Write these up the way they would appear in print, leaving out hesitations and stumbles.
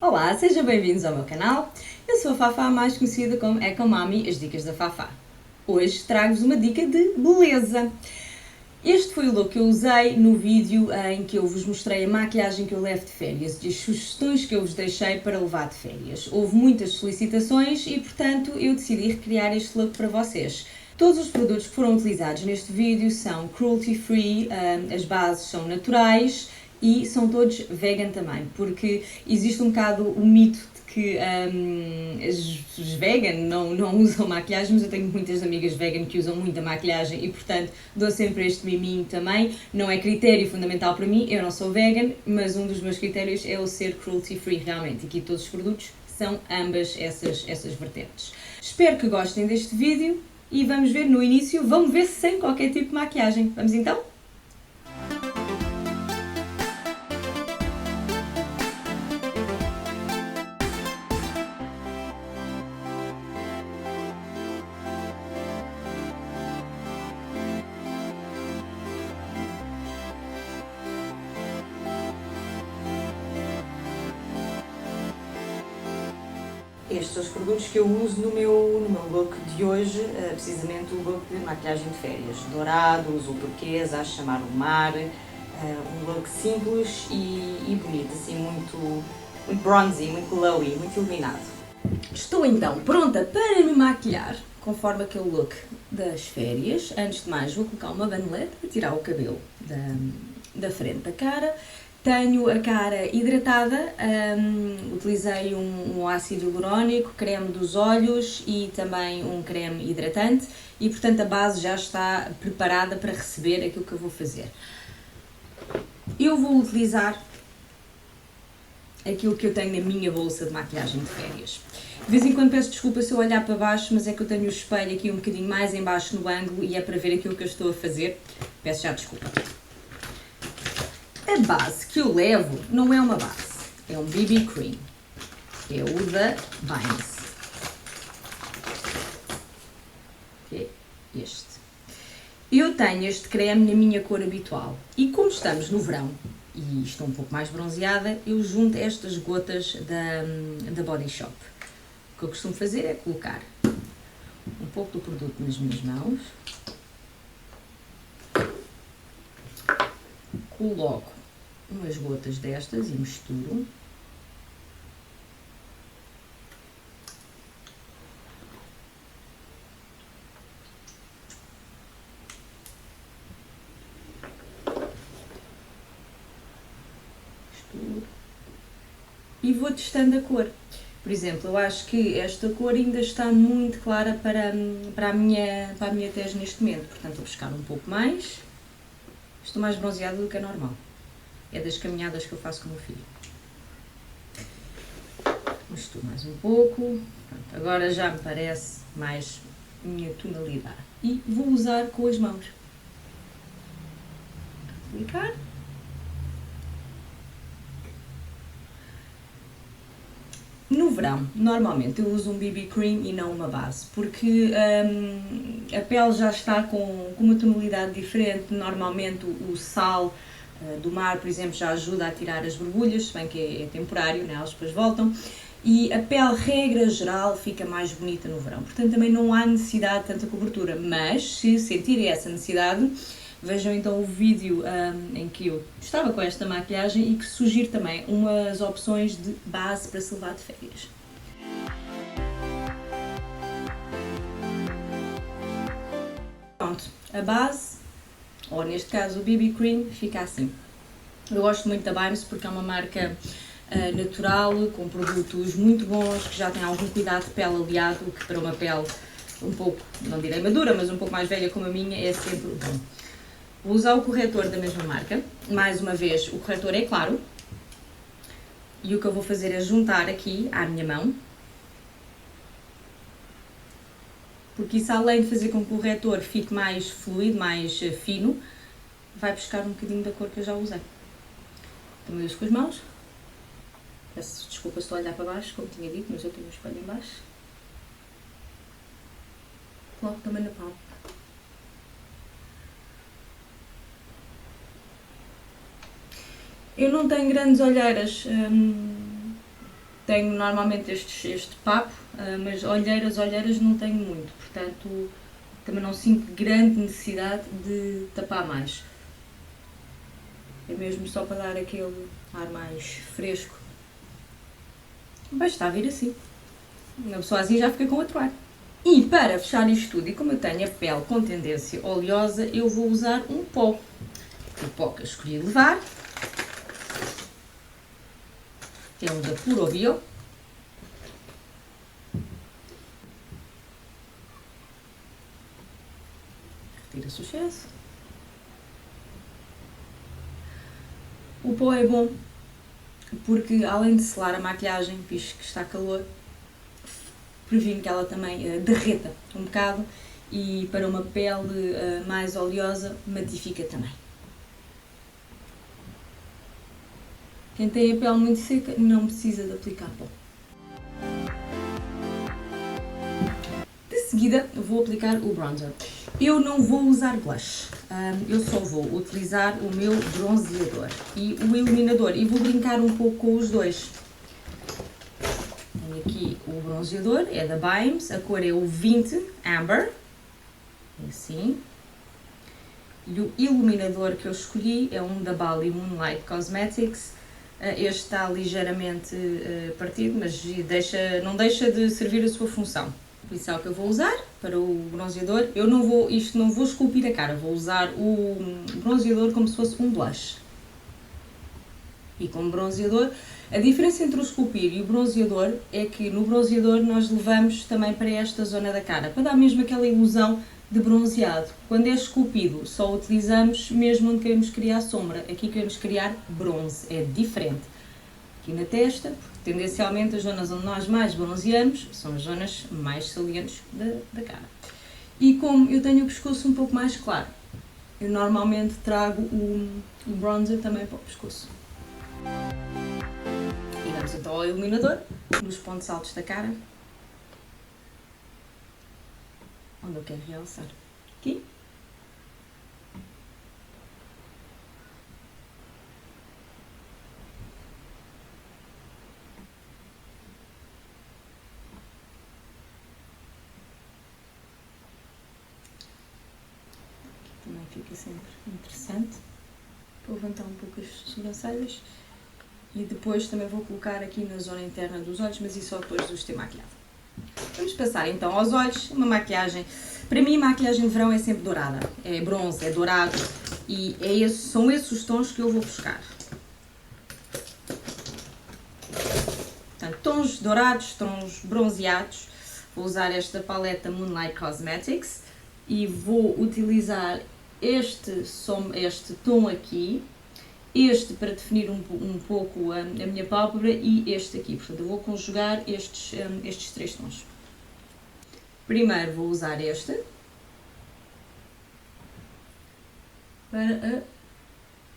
Olá, sejam bem-vindos ao meu canal. Eu sou a Fafá, mais conhecida como Ecomami, as dicas da Fafá. Hoje trago-vos uma dica de beleza. Este foi o look que eu usei no vídeo em que eu vos mostrei a maquilhagem que eu levo de férias e as sugestões que eu vos deixei para levar de férias. Houve muitas solicitações e, portanto, eu decidi recriar este look para vocês. Todos os produtos que foram utilizados neste vídeo são cruelty-free, as bases são naturais e são todos vegan também, porque existe um bocado o mito de que os vegan não usam maquilhagem, mas eu tenho muitas amigas vegan que usam muita maquilhagem e, portanto, dou sempre este miminho também. Não é critério fundamental para mim, eu não sou vegan, mas um dos meus critérios é o ser cruelty-free realmente. Aqui todos os produtos são ambas essas vertentes. Espero que gostem deste vídeo e vamos ver no início, vamos ver sem qualquer tipo de maquilhagem. Vamos então? Estes são os produtos que eu uso no meu look de hoje, precisamente o look de maquilhagem de férias. Dourado, azul turquesa, a chamar o mar, um look simples e bonito, assim muito bronzy, muito glowy, muito iluminado. Estou então pronta para me maquilhar, conforme aquele look das férias. Antes de mais vou colocar uma bandelete para tirar o cabelo da frente da cara. Tenho a cara hidratada, utilizei um ácido hialurónico, creme dos olhos e também um creme hidratante e, portanto, a base já está preparada para receber aquilo que eu vou fazer. Eu vou utilizar aquilo que eu tenho na minha bolsa de maquilhagem de férias. De vez em quando peço desculpa se eu olhar para baixo, mas é que eu tenho o espelho aqui um bocadinho mais em baixo no ângulo e é para ver aquilo que eu estou a fazer. Peço já desculpa. A base que eu levo não é uma base, é um BB Cream, é o da Vines, que é este. Eu tenho este creme na minha cor habitual e como estamos no verão e estou um pouco mais bronzeada, eu junto estas gotas da Body Shop. O que eu costumo fazer é colocar um pouco do produto nas minhas mãos, coloco umas gotas destas e misturo. Misturo. E vou testando a cor. Por exemplo, eu acho que esta cor ainda está muito clara para a minha tez neste momento. Portanto, vou buscar um pouco mais. Estou mais bronzeada do que a normal. É das caminhadas que eu faço com o meu filho. Misturo mais um pouco. Pronto, agora já me parece mais minha tonalidade. E vou usar com as mãos. Aplicar. No verão, normalmente eu uso um BB Cream e não uma base, porque a pele já está com uma tonalidade diferente. Normalmente o sal do mar, por exemplo, já ajuda a tirar as borbulhas, se bem que é temporário, né? Elas depois voltam. E a pele, regra geral, fica mais bonita no verão. Portanto, também não há necessidade de tanta cobertura. Mas, se sentirem essa necessidade, vejam então o vídeo em que eu estava com esta maquilhagem e que sugiro também umas opções de base para se levar de férias. Pronto, a base, ou neste caso o BB Cream, fica assim. Eu gosto muito da Vines porque é uma marca natural, com produtos muito bons, que já tem algum cuidado de pele aliado, que para uma pele um pouco, não direi madura, mas um pouco mais velha como a minha, é sempre bom. Vou usar o corretor da mesma marca. Mais uma vez, o corretor é claro. E o que eu vou fazer é juntar aqui à minha mão. Porque isso, além de fazer com que o corretor fique mais fluido, mais fino, vai buscar um bocadinho da cor que eu já usei. Também uso com as mãos. Peço desculpa se estou a olhar para baixo, como tinha dito, mas eu tenho o espelho em baixo. Coloco também na palma. Eu não tenho grandes olheiras, tenho normalmente este papo, mas olheiras não tenho muito, portanto também não sinto grande necessidade de tapar mais. É mesmo só para dar aquele ar mais fresco. Mas está a vir assim. Uma pessoa assim já fica com outro ar. E para fechar isto tudo, e como eu tenho a pele com tendência oleosa, eu vou usar um pó. O pó que eu escolhi levar é um da Puro Bio. Retira-se o excesso. O pó é bom porque, além de selar a maquilhagem, visto que está calor, previne que ela também derreta um bocado e para uma pele mais oleosa matifica também. Quem tem a pele muito seca não precisa de aplicar pó. De seguida vou aplicar o bronzer. Eu não vou usar blush, eu só vou utilizar o meu bronzeador e o iluminador e vou brincar um pouco com os dois. Tenho aqui o bronzeador, é da Bimes, a cor é o 20 Amber, assim. E o iluminador que eu escolhi é um da Bali Moonlight Cosmetics. Este está ligeiramente partido, mas não deixa de servir a sua função. O pincel que eu vou usar para o bronzeador, eu não vou esculpir a cara, vou usar o bronzeador como se fosse um blush. E como bronzeador, a diferença entre o esculpir e o bronzeador é que no bronzeador nós levamos também para esta zona da cara, para dar mesmo aquela ilusão de bronzeado. Quando é esculpido, só utilizamos mesmo onde queremos criar sombra. Aqui queremos criar bronze, é diferente. Aqui na testa, porque tendencialmente as zonas onde nós mais bronzeamos são as zonas mais salientes da cara. E como eu tenho o pescoço um pouco mais claro, eu normalmente trago o bronzer também para o pescoço. E vamos então ao iluminador, nos pontos altos da cara, onde eu quero realçar. Aqui. Também fica sempre interessante para levantar um pouco as sobrancelhas. E depois também vou colocar aqui na zona interna dos olhos, mas isso só depois de os ter maquiado. Vamos passar então aos olhos, uma maquiagem. Para mim, maquiagem de verão é sempre dourada. É bronze, é dourado e são esses os tons que eu vou buscar. Portanto, tons dourados, tons bronzeados. Vou usar esta paleta Moonlight Cosmetics e vou utilizar este tom aqui, este para definir um pouco a minha pálpebra e este aqui. Portanto, eu vou conjugar estes três tons. Primeiro vou usar este para a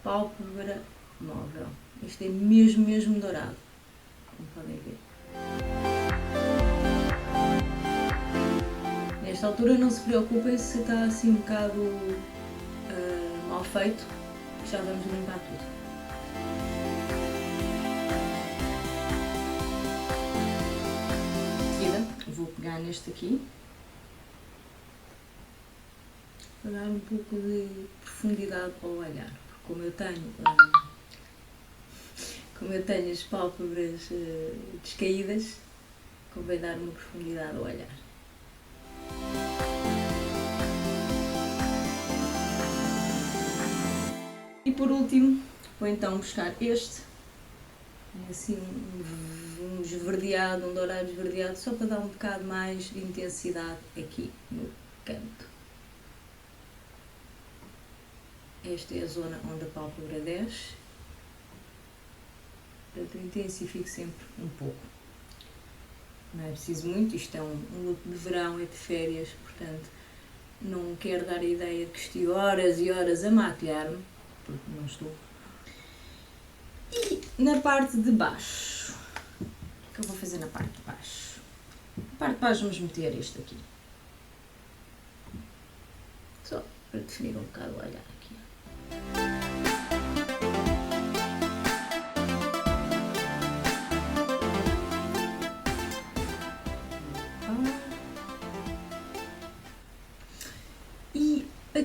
pálpebra móvel. Este é mesmo dourado, como podem ver. Nesta altura não se preocupem se está assim um bocado mal feito, já vamos limpar tudo. Em seguida vou pegar neste aqui para dar um pouco de profundidade ao olhar, porque como eu tenho as pálpebras descaídas, convém dar uma profundidade ao olhar. E por último, vou então buscar este, assim um esverdeado, um dourado esverdeado, só para dar um bocado mais de intensidade aqui no canto. Esta é a zona onde a pálpebra desce, portanto intensifico sempre um pouco. Não é preciso muito, isto é um look de verão, é de férias, portanto não quero dar a ideia de que estive horas e horas a maquilhar-me, porque não estou. E na parte de baixo, o que eu vou fazer na parte de baixo? Na parte de baixo vamos meter este aqui, só para definir um bocado o olhar aqui.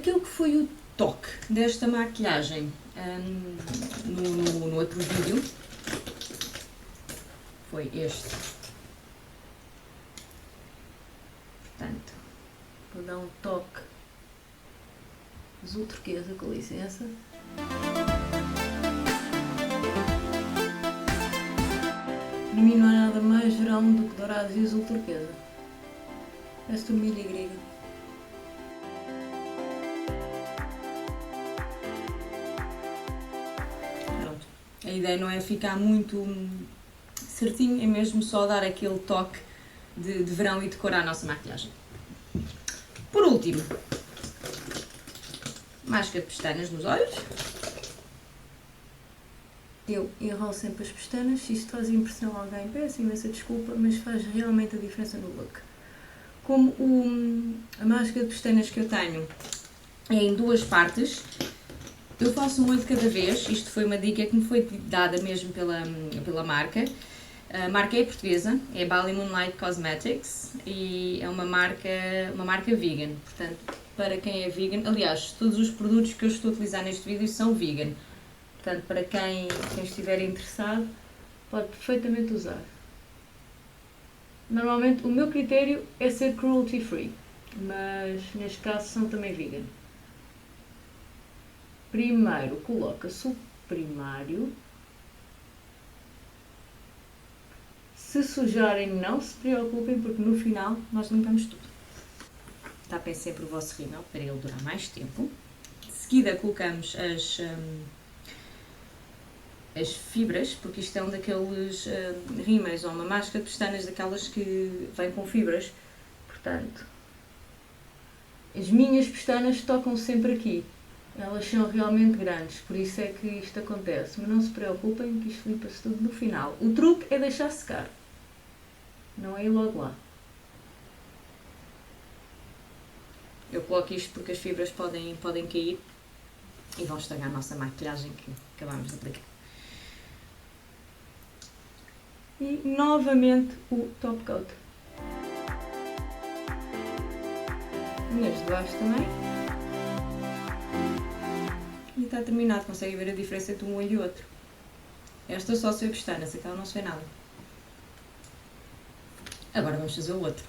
aquilo que foi o toque desta maquilhagem no outro vídeo foi este. Portanto, vou dar um toque azul turquesa, com licença. Para mim não há nada mais verão do que dourados e azul turquesa. Parece milho e grega. Pronto. A ideia não é ficar muito certinho, é mesmo só dar aquele toque de verão e decorar a nossa maquilhagem. Por último, máscara de pestanas nos olhos. Eu enrolo sempre as pestanas, se isto faz impressão a alguém, peço imensa desculpa, mas faz realmente a diferença no look. Como a máscara de pestanas que eu tenho é em duas partes, eu faço uma de cada vez. Isto foi uma dica que me foi dada mesmo pela marca. A marca é portuguesa, é Bali Moonlight Cosmetics e é uma marca vegan. Portanto, para quem é vegan, aliás, todos os produtos que eu estou a utilizar neste vídeo são vegan. Portanto, para quem estiver interessado, pode perfeitamente usar. Normalmente, o meu critério é ser cruelty free, mas neste caso são também vegan. Primeiro coloca-se o primário. Se sujarem, não se preocupem, porque no final nós limpamos tudo. Tapem sempre o vosso rímel para ele durar mais tempo. De seguida colocamos as fibras, porque isto é um daqueles rímels ou uma máscara de pestanas daquelas que vem com fibras. Portanto, as minhas pestanas tocam sempre aqui. Elas são realmente grandes, por isso é que isto acontece. Mas não se preocupem que isto limpa-se tudo no final. O truque é deixar secar, não é ir logo lá. Eu coloco isto porque as fibras podem cair e vão estragar a nossa maquilhagem que acabamos de aplicar. E novamente o top coat. Unhas de baixo também. E está terminado, conseguem ver a diferença entre um olho e o outro. Esta só se vê pestanas, aquela não se vê nada. Agora vamos fazer o outro.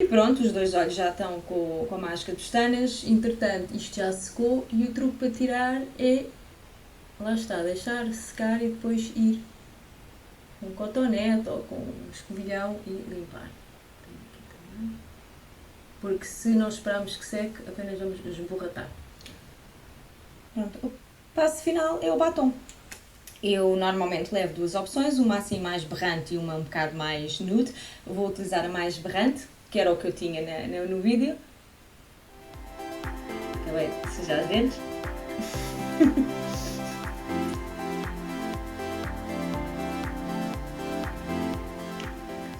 E pronto, os dois olhos já estão com a máscara de pestanas. Entretanto, isto já secou e o truque para tirar é, lá está, deixar secar e depois ir com um cotonete ou com um escovilhão e limpar. Porque se nós esperarmos que seque, apenas vamos esborratar. Pronto, o passo final é o batom. Eu normalmente levo duas opções, uma assim mais berrante e uma um bocado mais nude. Eu vou utilizar a mais berrante, que era o que eu tinha no vídeo. Acabei de sujar os dentes.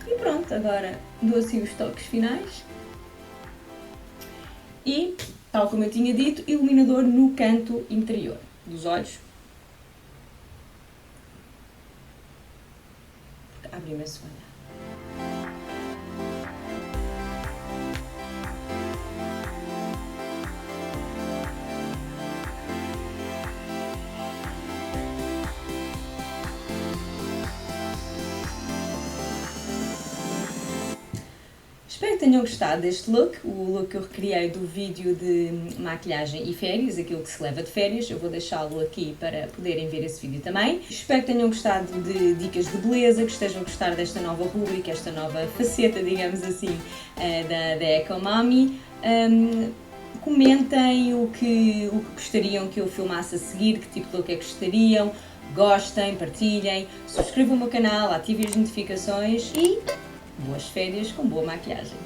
E pronto, agora dou assim os toques finais. E, tal como eu tinha dito, iluminador no canto interior dos olhos. Abre imenso olhar. Espero que tenham gostado deste look, o look que eu recriei do vídeo de maquilhagem e férias, aquilo que se leva de férias. Eu vou deixá-lo aqui para poderem ver esse vídeo também. Espero que tenham gostado de dicas de beleza, que estejam a gostar desta nova rubrica, esta nova faceta, digamos assim, da Ecomami. Comentem o que gostariam que eu filmasse a seguir, que tipo de look é que gostariam. Gostem, partilhem, subscrevam o meu canal, ativem as notificações e boas férias com boa maquilhagem!